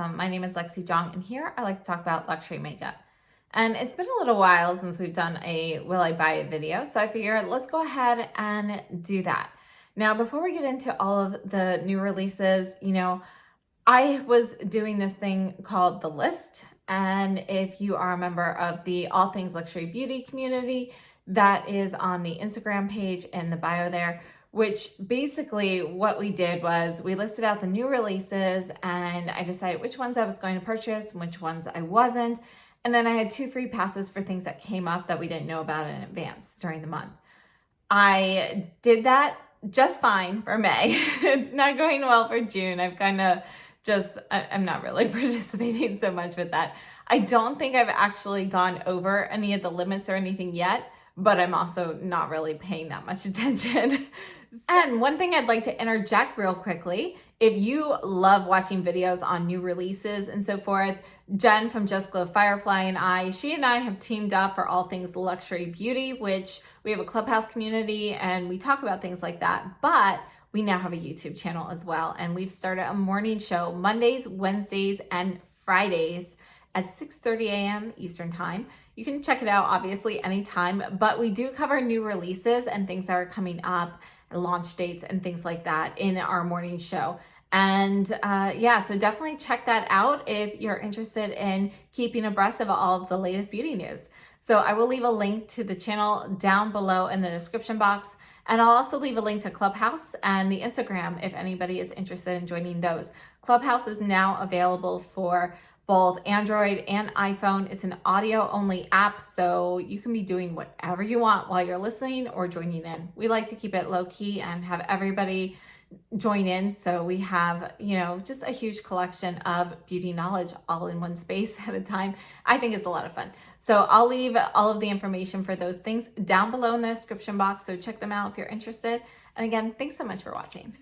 welcome. My name is Lexi Jong, and here I like to talk about luxury makeup. And it's been a little while since we've done a Will I Buy It video, so I figured let's go ahead and do that. Now, before we get into all of the new releases, I was doing this thing called The List, and if you are a member of the All Things Luxury Beauty community, that is on the Instagram page in the bio there, which basically what we did was we listed out the new releases and I decided which ones I was going to purchase and which ones I wasn't. And then I had 2 free passes for things that came up that we didn't know about in advance during the month. I did that just fine for May. It's not going well for June. I'm not really participating so much with that. I don't think I've actually gone over any of the limits or anything yet, but I'm also not really paying that much attention. And one thing I'd like to interject real quickly, if you love watching videos on new releases and so forth, Jen from Just Glow Firefly she and I have teamed up for all things luxury beauty, which we have a Clubhouse community and we talk about things like that, but we now have a YouTube channel as well. And we've started a morning show Mondays, Wednesdays, and Fridays at 6:30 a.m. Eastern time. You can check it out obviously anytime, but we do cover new releases and things that are coming up, launch dates and things like that in our morning show. And so definitely check that out if you're interested in keeping abreast of all of the latest beauty news. So I will leave a link to the channel down below in the description box. And I'll also leave a link to Clubhouse and the Instagram if anybody is interested in joining those. Clubhouse is now available for both Android and iPhone. It's an audio only app, so you can be doing whatever you want while you're listening or joining in. We like to keep it low key and have everybody join in. So we have, just a huge collection of beauty knowledge all in one space at a time. I think it's a lot of fun. So I'll leave all of the information for those things down below in the description box. So check them out if you're interested. And again, thanks so much for watching.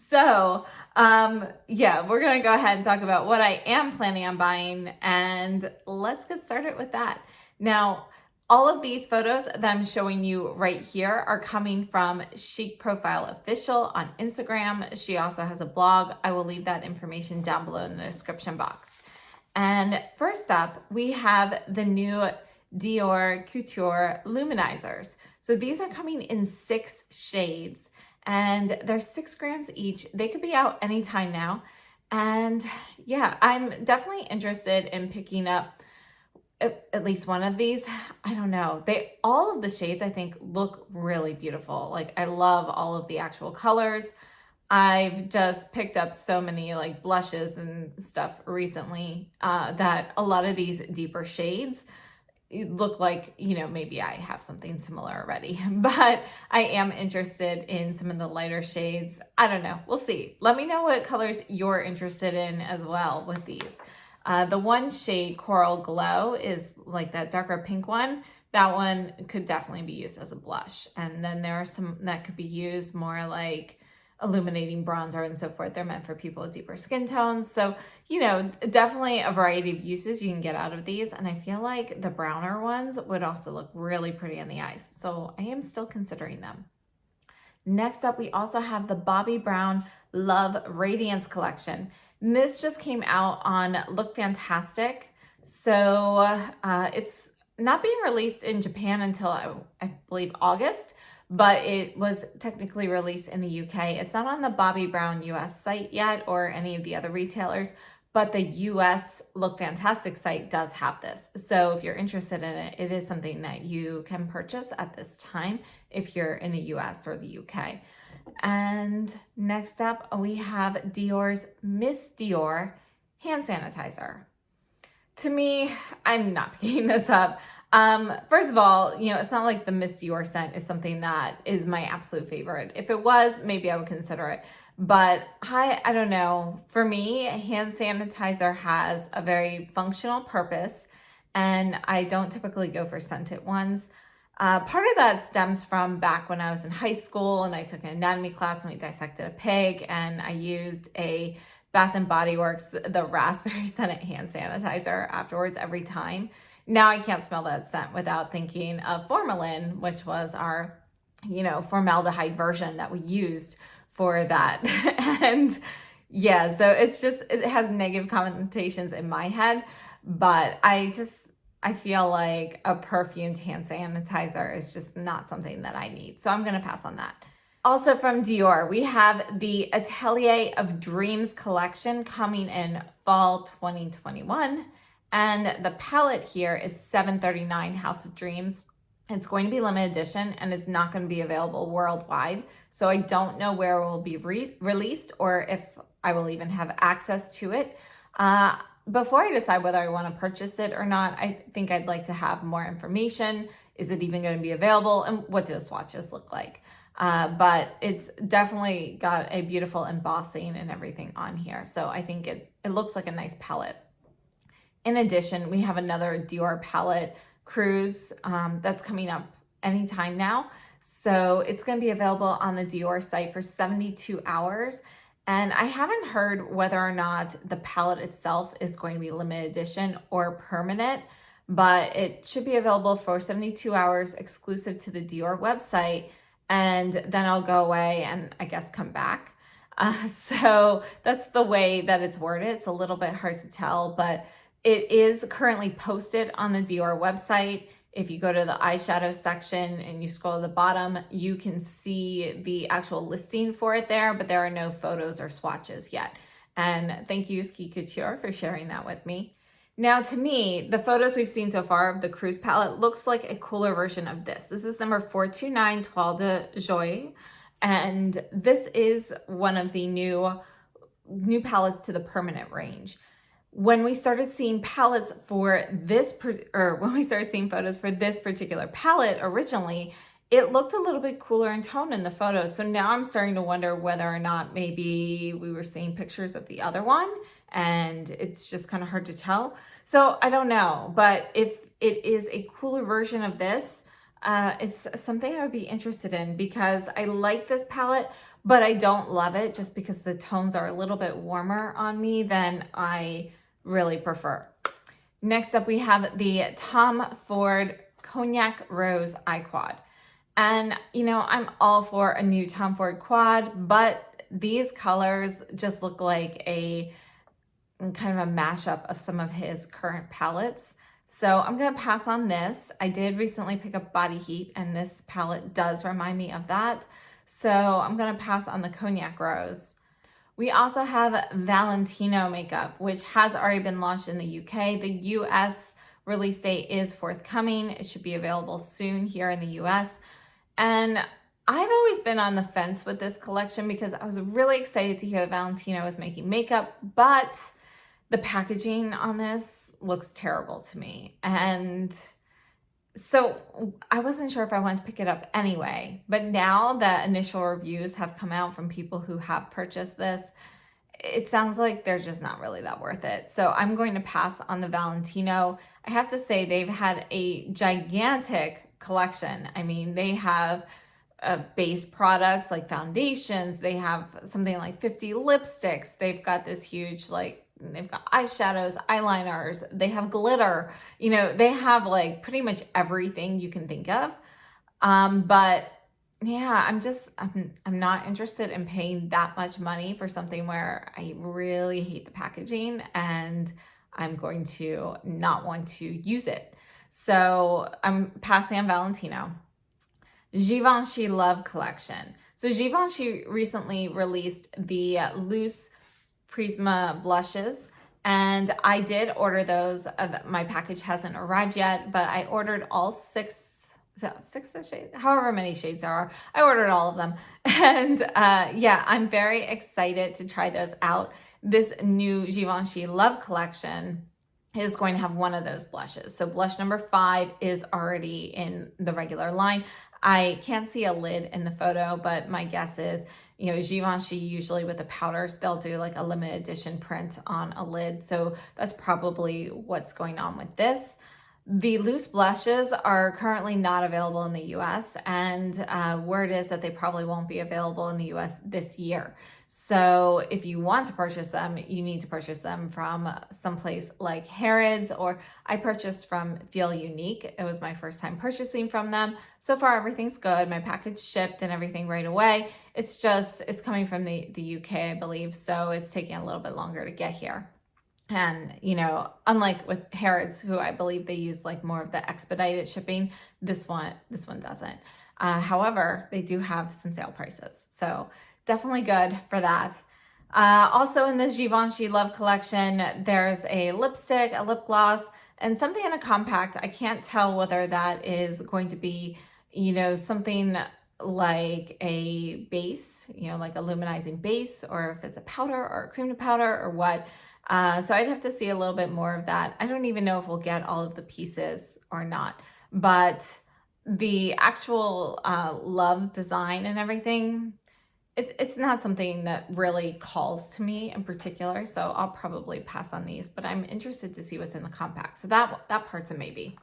So, we're going to go ahead and talk about what I am planning on buying, and let's get started with that. Now, all of these photos that I'm showing you right here are coming from Chic Profile Official on Instagram. She also has a blog. I will leave that information down below in the description box. And first up, we have the new Dior Couture luminizers. So these are coming in 6 shades. And they're 6 grams each. They could be out anytime now. And I'm definitely interested in picking up at least one of these. I don't know. All of the shades I think look really beautiful. Like I love all of the actual colors. I've just picked up so many like blushes and stuff recently that a lot of these deeper shades look like, maybe I have something similar already, but I am interested in some of the lighter shades. I don't know. We'll see. Let me know what colors you're interested in as well with these. The one shade Coral Glow is like that darker pink one. That one could definitely be used as a blush. And then there are some that could be used more like illuminating bronzer and so forth. They're meant for people with deeper skin tones. So, definitely a variety of uses you can get out of these. And I feel like the browner ones would also look really pretty on the eyes. So I am still considering them. Next up, we also have the Bobbi Brown Love Radiance collection. And this just came out on Look Fantastic. So it's not being released in Japan until I believe August. But it was technically released in the UK. It's not on the Bobbi Brown US site yet or any of the other retailers, but the US Look Fantastic site does have this. So if you're interested in it, it is something that you can purchase at this time if you're in the US or the UK. And next up, we have Dior's Miss Dior hand sanitizer. To me, I'm not picking this up. First of all, it's not like the Miss Dior scent is something that is my absolute favorite. If it was, maybe I would consider it. But I don't know. For me, hand sanitizer has a very functional purpose, and I don't typically go for scented ones. Part of that stems from back when I was in high school and I took an anatomy class and we dissected a pig, and I used a Bath and Body Works, the raspberry scented hand sanitizer afterwards every time. Now I can't smell that scent without thinking of formalin, which was our, formaldehyde version that we used for that. And Yeah, so it's just, it has negative connotations in my head, but I feel like a perfumed hand sanitizer is just not something that I need. So I'm gonna pass on that. Also from Dior, we have the Atelier of Dreams collection coming in fall 2021. And the palette here is 739 House of Dreams. It's going to be limited edition and it's not going to be available worldwide. So I don't know where it will be released or if I will even have access to it. Before I decide whether I want to purchase it or not, I think I'd like to have more information. Is it even going to be available? And what do the swatches look like? But it's definitely got a beautiful embossing and everything on here. So I think it looks like a nice palette. In addition, we have another Dior palette, Cruise, that's coming up anytime now. So it's going to be available on the Dior site for 72 hours. And I haven't heard whether or not the palette itself is going to be limited edition or permanent, but it should be available for 72 hours exclusive to the Dior website. And then I'll go away and I guess come back. So that's the way that it's worded. It's a little bit hard to tell, but it is currently posted on the Dior website. If you go to the eyeshadow section and you scroll to the bottom, you can see the actual listing for it there, but there are no photos or swatches yet. And thank you, Couture, for sharing that with me. Now, to me, the photos we've seen so far of the Cruise palette looks like a cooler version of this. This is number 429, Toile de Joie. And this is one of the new palettes to the permanent range. When we started seeing palettes for this, when we started seeing photos for this particular palette originally, it looked a little bit cooler in tone in the photos. So now I'm starting to wonder whether or not maybe we were seeing pictures of the other one and it's just kind of hard to tell. So I don't know, but if it is a cooler version of this, it's something I would be interested in because I like this palette, but I don't love it just because the tones are a little bit warmer on me than I really prefer. Next up, we have the Tom Ford Cognac Rose Eye Quad. And, you know, I'm all for a new Tom Ford quad, but these colors just look like a kind of a mashup of some of his current palettes. So I'm going to pass on this. I did recently pick up Body Heat, and this palette does remind me of that. So I'm going to pass on the Cognac Rose. We also have Valentino makeup, which has already been launched in the UK. The US release date is forthcoming. It should be available soon here in the US. And I've always been on the fence with this collection because I was really excited to hear that Valentino was making makeup, but the packaging on this looks terrible to me. And so I wasn't sure if I wanted to pick it up anyway, but now that initial reviews have come out from people who have purchased this, it sounds like they're just not really that worth it. So I'm going to pass on the Valentino. I have to say they've had a gigantic collection. I mean, they have base products like foundations. They have something like 50 lipsticks. They've got this huge they've got eyeshadows, eyeliners, they have glitter, you know, they have like pretty much everything you can think of. But yeah, I'm not interested in paying that much money for something where I really hate the packaging and I'm going to not want to use it. So I'm passing on Valentino. Givenchy Love Collection. So Givenchy recently released the loose Prisma blushes, and I did order those. My package hasn't arrived yet, but I ordered all six shades, however many shades there are. I ordered all of them, and yeah, I'm very excited to try those out. This new Givenchy Love Collection is going to have one of those blushes. So blush number 5 is already in the regular line. I can't see a lid in the photo, but my guess is, you know, Givenchy usually with the powders, they'll do like a limited edition print on a lid. So that's probably what's going on with this. The loose blushes are currently not available in the US, and word is that they probably won't be available in the US this year. So if you want to purchase them, you need to purchase them from someplace like Harrods, or I purchased from Feel Unique. It was my first time purchasing from them. So far, everything's good. My package shipped and everything right away. It's coming from the UK, I believe. So it's taking a little bit longer to get here. And, unlike with Harrods, who I believe they use like more of the expedited shipping, this one doesn't. However, they do have some sale prices. So definitely good for that. Also in this Givenchy Love collection, there's a lipstick, a lip gloss, and something in a compact. I can't tell whether that is going to be, something like a base, like a luminizing base, or if it's a powder or a cream to powder or what. So I'd have to see a little bit more of that. I don't even know if we'll get all of the pieces or not, but the actual love design and everything, it's not something that really calls to me in particular. So I'll probably pass on these, but I'm interested to see what's in the compact. So that part's a maybe.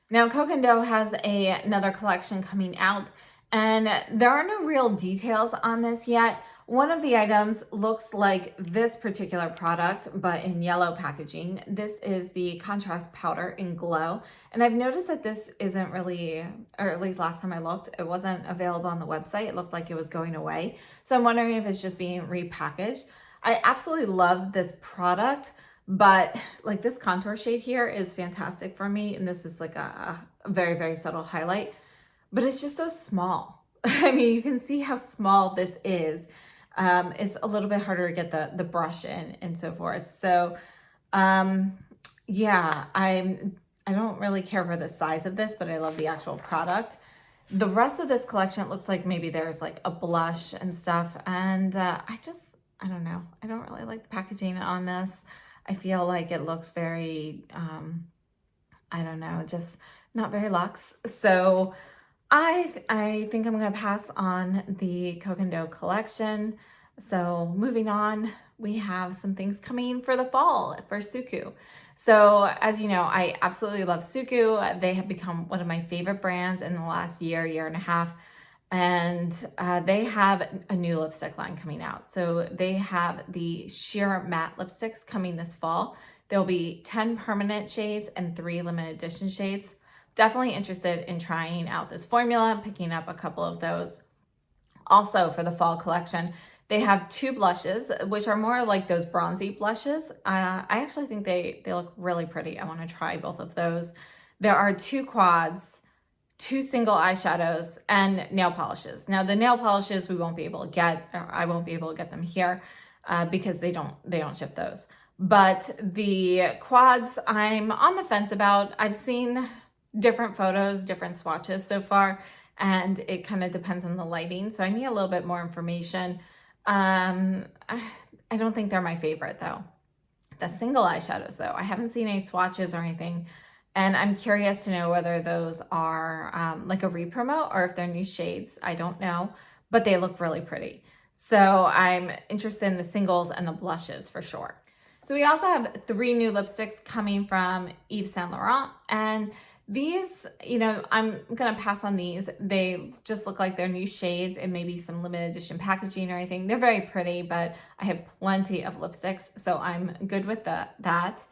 Now, Cocondo has another collection coming out, and there are no real details on this yet. One of the items looks like this particular product, but in yellow packaging. This is the contrast powder in Glow. And I've noticed that this isn't really, or at least last time I looked, it wasn't available on the website. It looked like it was going away. So I'm wondering if it's just being repackaged. I absolutely love this product, but like this contour shade here is fantastic for me. And this is like a very, very subtle highlight, but it's just so small. I mean, you can see how small this is. It's a little bit harder to get the brush in and so forth. So, yeah, I don't really care for the size of this, but I love the actual product. The rest of this collection, it looks like maybe there's like a blush and stuff. And I don't know. I don't really like the packaging on this. I feel like it looks very, I don't know, just not very luxe. So I think I'm going to pass on the Cocondo collection. So moving on, we have some things coming for the fall for Suku. So as you know, I absolutely love Suku. They have become one of my favorite brands in the last year and a half. And they have a new lipstick line coming out. So they have the sheer matte lipsticks coming this fall. There'll be 10 permanent shades and 3 limited edition shades. Definitely interested in trying out this formula, picking up a couple of those. Also for the fall collection, they have 2 blushes, which are more like those bronzy blushes. I actually think they look really pretty. I want to try both of those. There are 2 quads, 2 single eyeshadows, and nail polishes. Now the nail polishes we won't be able to get, or I won't be able to get them here because they don't ship those. But the quads, I'm on the fence about. I've seen different photos, different swatches so far, and it kind of depends on the lighting. So I need a little bit more information. I don't think they're my favorite though. The single eyeshadows though, I haven't seen any swatches or anything. And I'm curious to know whether those are like a re-promote or if they're new shades. I don't know, but they look really pretty. So I'm interested in the singles and the blushes for sure. So we also have 3 new lipsticks coming from Yves Saint Laurent, and these, I'm going to pass on these. They just look like they're new shades and maybe some limited edition packaging or anything. They're very pretty, but I have plenty of lipsticks, so I'm good with that.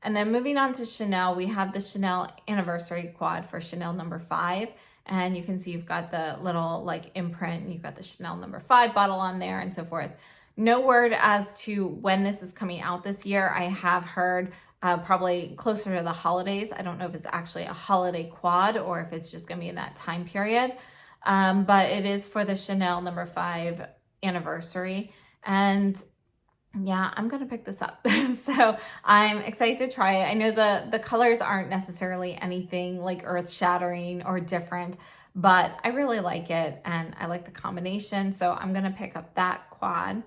And then moving on to Chanel, we have the Chanel Anniversary Quad for Chanel No. 5. And you can see you've got the little like imprint, and you've got the Chanel No. 5 bottle on there and so forth. No word as to when this is coming out this year. I have heard probably closer to the holidays. I don't know if it's actually a holiday quad or if it's just going to be in that time period. But it is for the Chanel No. 5 anniversary. And yeah, I'm going to pick this up. So I'm excited to try it. I know the colors aren't necessarily anything like earth shattering or different, but I really like it and I like the combination. So I'm going to pick up that quad.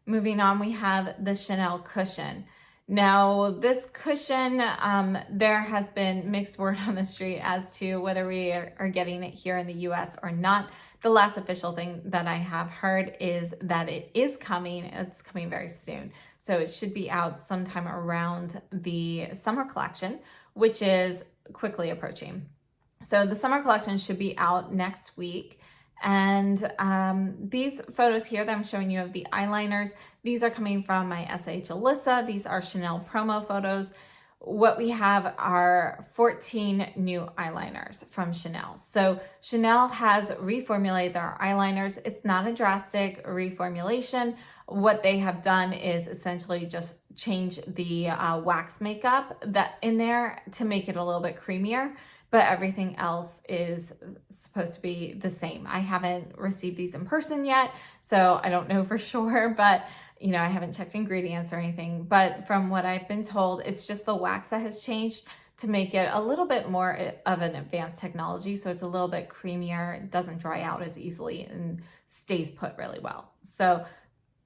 Moving on, we have the Chanel cushion. Now, this cushion, there has been mixed word on the street as to whether we are getting it here in the US or not. The last official thing that I have heard is that it is coming. It's coming very soon. So it should be out sometime around the summer collection, which is quickly approaching. So the summer collection should be out next week. And these photos here that I'm showing you of the eyeliners, these are coming from my SH Alyssa. These are Chanel promo photos. What we have are 14 new eyeliners from Chanel. So Chanel has reformulated their eyeliners. It's not a drastic reformulation. What they have done is essentially just change the wax makeup that in there to make it a little bit creamier, but everything else is supposed to be the same. I haven't received these in person yet, so I don't know for sure, but you know, I haven't checked ingredients or anything, but from what I've been told, it's just the wax that has changed to make it a little bit more of an advanced technology. So it's a little bit creamier, it doesn't dry out as easily and stays put really well. So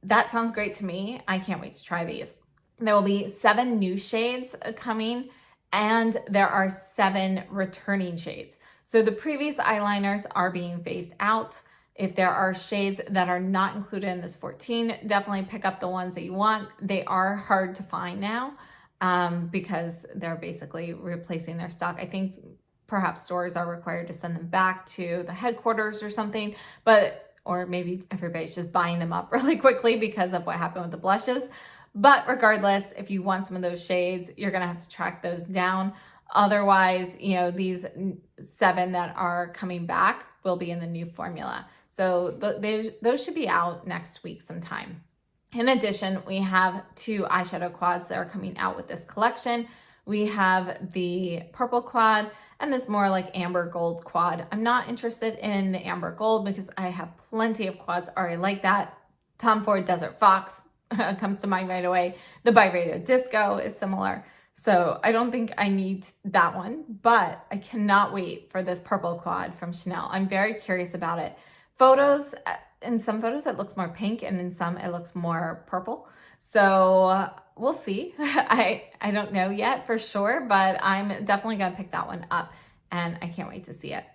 that sounds great to me. I can't wait to try these. There will be 7 new shades coming, and there are 7 returning shades. So the previous eyeliners are being phased out. If there are shades that are not included in this 14, definitely pick up the ones that you want. They are hard to find now because they're basically replacing their stock. I think perhaps stores are required to send them back to the headquarters or something, or maybe everybody's just buying them up really quickly because of what happened with the blushes. But regardless, if you want some of those shades, you're gonna have to track those down. Otherwise, you know, these 7 that are coming back will be in the new formula. So those should be out next week sometime. In addition, we have 2 eyeshadow quads that are coming out with this collection. We have the purple quad and this more like amber gold quad. I'm not interested in the amber gold because I have plenty of quads already like that. Tom Ford Desert Fox comes to mind right away. The Byredo Disco is similar. So I don't think I need that one, but I cannot wait for this purple quad from Chanel. I'm very curious about it. In some photos it looks more pink and in some it looks more purple. So we'll see. I don't know yet for sure, but I'm definitely gonna pick that one up and I can't wait to see it.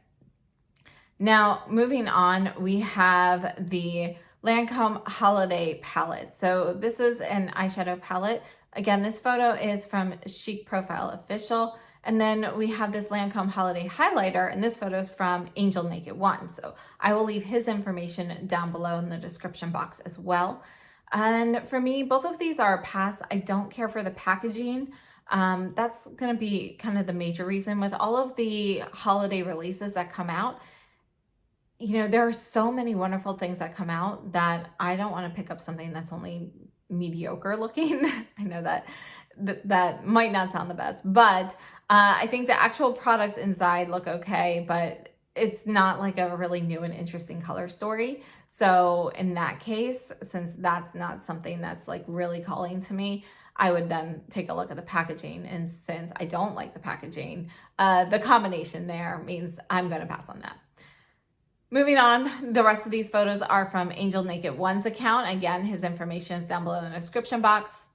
Now, moving on, we have the Lancome Holiday Palette. So this is an eyeshadow palette. Again, this photo is from Chic Profile Official. And then we have this Lancome Holiday Highlighter, and this photo is from Angel Naked One. So I will leave his information down below in the description box as well. And for me, both of these are a pass. I don't care for the packaging. That's gonna be kind of the major reason with all of the holiday releases that come out. You know, there are so many wonderful things that come out that I don't want to pick up something that's only mediocre looking. I know that might not sound the best, but I think the actual products inside look okay, but it's not like a really new and interesting color story. So in that case, since that's not something that's like really calling to me, I would then take a look at the packaging. And since I don't like the packaging, the combination there means I'm going to pass on that. Moving on, the rest of these photos are from Angel Naked One's account. Again, his information is down below in the description box.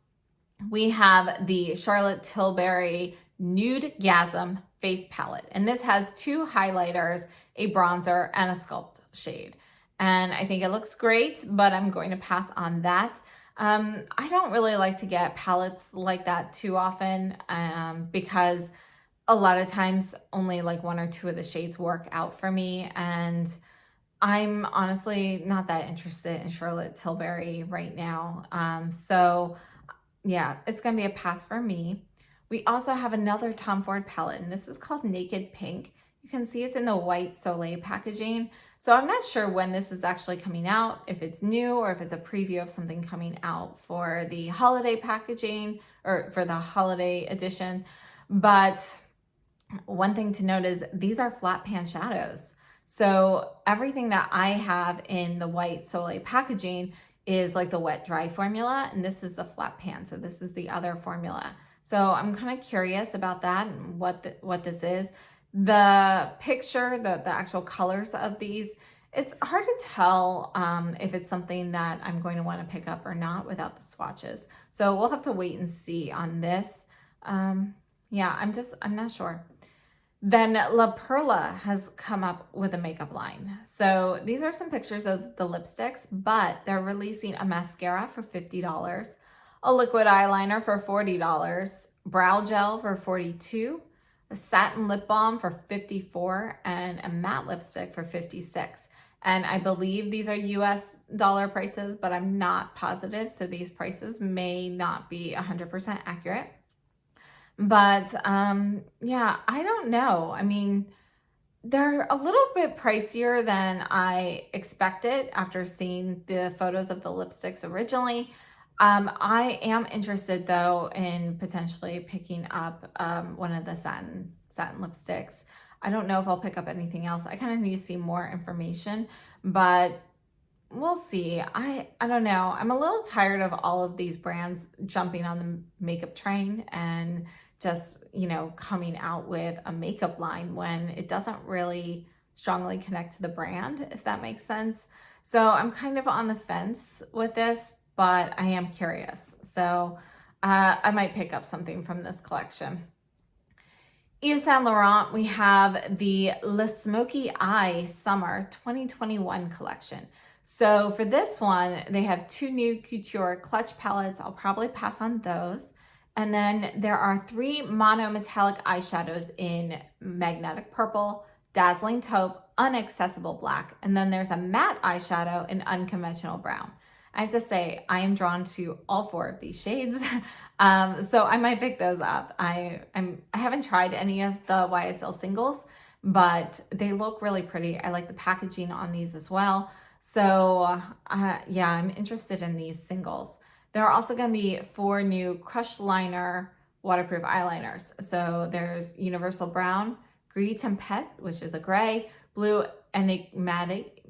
We have the Charlotte Tilbury Nude Gasm Face Palette. And this has 2 highlighters, a bronzer, and a sculpt shade. And I think it looks great, but I'm going to pass on that. I don't really like to get palettes like that too often because a lot of times only like 1 or 2 of the shades work out for me, and I'm honestly not that interested in Charlotte Tilbury right now. So yeah, it's gonna be a pass for me. We also have another Tom Ford palette, and this is called Naked Pink. You can see it's in the white Soleil packaging. So I'm not sure when this is actually coming out, if it's new or if it's a preview of something coming out for the holiday packaging or for the holiday edition. But one thing to note is these are flat pan shadows. So everything that I have in the white Soleil packaging is like the wet dry formula, and this is the flat pan. So this is the other formula. So I'm kind of curious about that and what this is. The picture, the actual colors of these, it's hard to tell if it's something that I'm going to want to pick up or not without the swatches. So we'll have to wait and see on this. Yeah, I'm not sure. Then La Perla has come up with a makeup line. So these are some pictures of the lipsticks, but they're releasing a mascara for $50, a liquid eyeliner for $40, brow gel for $42, a satin lip balm for $54, and a matte lipstick for $56. And I believe these are US dollar prices, but I'm not positive. So these prices may not be 100% accurate. But yeah, I don't know. I mean, they're a little bit pricier than I expected after seeing the photos of the lipsticks originally. I am interested though in potentially picking up one of the satin lipsticks. I don't know if I'll pick up anything else. I kind of need to see more information, but we'll see. I don't know. I'm a little tired of all of these brands jumping on the makeup train and just, coming out with a makeup line when it doesn't really strongly connect to the brand, if that makes sense. So I'm kind of on the fence with this, but I am curious. So I might pick up something from this collection. Yves Saint Laurent, we have the Le Smoky Eye Summer 2021 collection. So for this one, they have 2 new Couture clutch palettes. I'll probably pass on those. And then there are 3 mono metallic eyeshadows in magnetic purple, dazzling taupe, unaccessible black. And then there's a matte eyeshadow in unconventional brown. I have to say, I am drawn to all 4 of these shades. So I might pick those up. I haven't tried any of the YSL singles, but they look really pretty. I like the packaging on these as well. So yeah, I'm interested in these singles. There are also going to be 4 new Crush Liner waterproof eyeliners. So there's Universal Brown, Gris Tempête, which is a gray, Blue Enigmatic,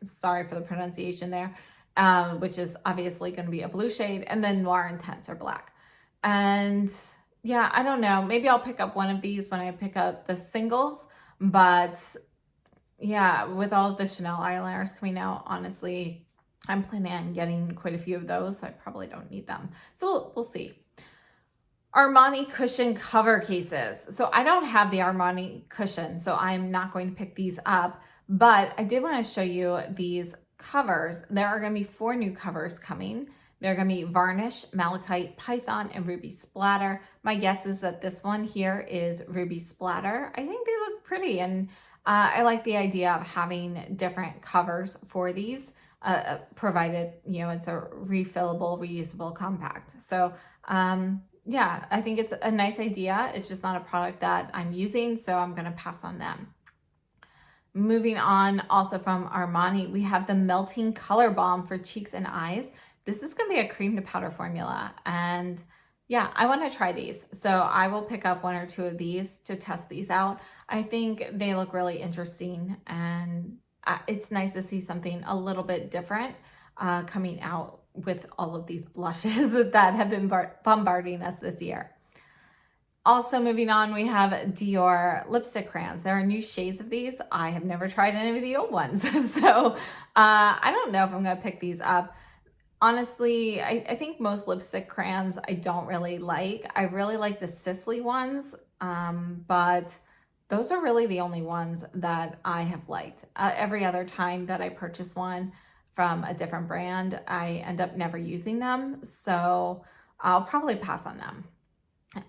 sorry for the pronunciation there, which is obviously going to be a blue shade, and then Noir Intense or black. And yeah, I don't know. Maybe I'll pick up one of these when I pick up the singles, but yeah, with all of the Chanel eyeliners coming out, honestly, I'm planning on getting quite a few of those, so I probably don't need them. So we'll see. Armani cushion cover cases. So I don't have the Armani cushion, so I'm not going to pick these up, but I did want to show you these covers. There are going to be 4 new covers coming. They're going to be Varnish, Malachite, Python, and Ruby Splatter. My guess is that this one here is Ruby Splatter. I think they look pretty, and I like the idea of having different covers for these, provided, it's a refillable, reusable compact. So yeah, I think it's a nice idea. It's just not a product that I'm using, so I'm going to pass on them. Moving on, also from Armani, we have the Melting Color Balm for cheeks and eyes. This is going to be a cream to powder formula, and yeah, I want to try these. So I will pick up 1 or 2 of these to test these out. I think they look really interesting, and it's nice to see something a little bit different coming out with all of these blushes that have been bombarding us this year. Also moving on, we have Dior lipstick crayons. There are new shades of these. I have never tried any of the old ones. So I don't know if I'm going to pick these up. Honestly, I think most lipstick crayons I don't really like. I really like the Sisley ones, but those are really the only ones that I have liked. Every other time that I purchase one from a different brand, I end up never using them. So I'll probably pass on them.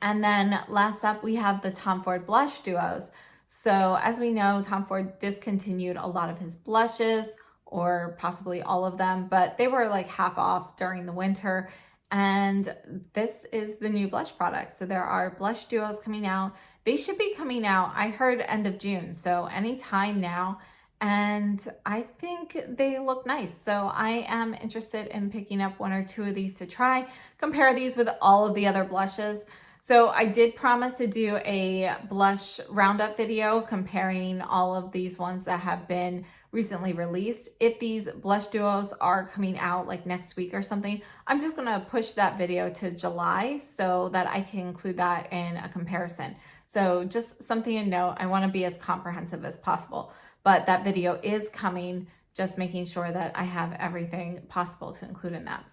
And then last up, we have the Tom Ford blush duos. So as we know, Tom Ford discontinued a lot of his blushes, or possibly all of them, but they were like half off during the winter. And this is the new blush product. So there are blush duos coming out. They should be coming out, I heard, end of June. So anytime now. And I think they look nice. So I am interested in picking up 1 or 2 of these to try, compare these with all of the other blushes. So I did promise to do a blush roundup video comparing all of these ones that have been recently released. If these blush duos are coming out like next week or something, I'm just gonna push that video to July so that I can include that in a comparison. So just something to note, I wanna be as comprehensive as possible, but that video is coming, just making sure that I have everything possible to include in that.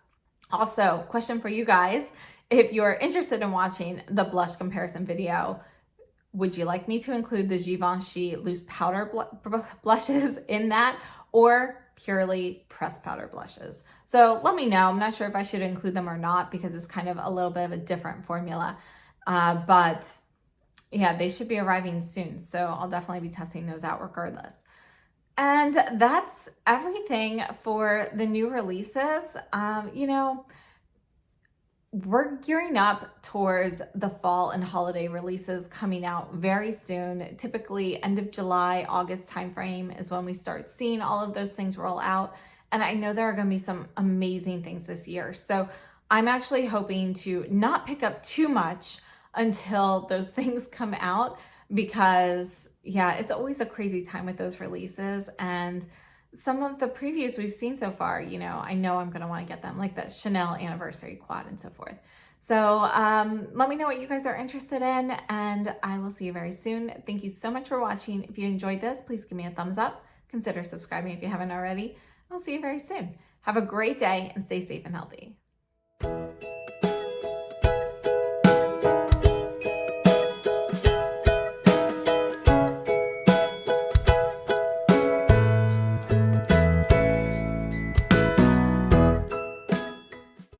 Also, question for you guys, if you're interested in watching the blush comparison video, would you like me to include the Givenchy loose powder blushes in that, or purely pressed powder blushes? So let me know. I'm not sure if I should include them or not because it's kind of a little bit of a different formula. But yeah, they should be arriving soon. So I'll definitely be testing those out regardless. And that's everything for the new releases. We're gearing up towards the fall and holiday releases coming out very soon. Typically end of July, August timeframe is when we start seeing all of those things roll out. And I know there are going to be some amazing things this year. So I'm actually hoping to not pick up too much until those things come out, because yeah, it's always a crazy time with those releases. And some of the previews we've seen so far, I know I'm going to want to get them, like that Chanel anniversary quad and so forth. So let me know what you guys are interested in, and I will see you very soon. Thank you so much for watching. If you enjoyed this, please give me a thumbs up. Consider subscribing if you haven't already. I'll see you very soon. Have a great day and stay safe and healthy.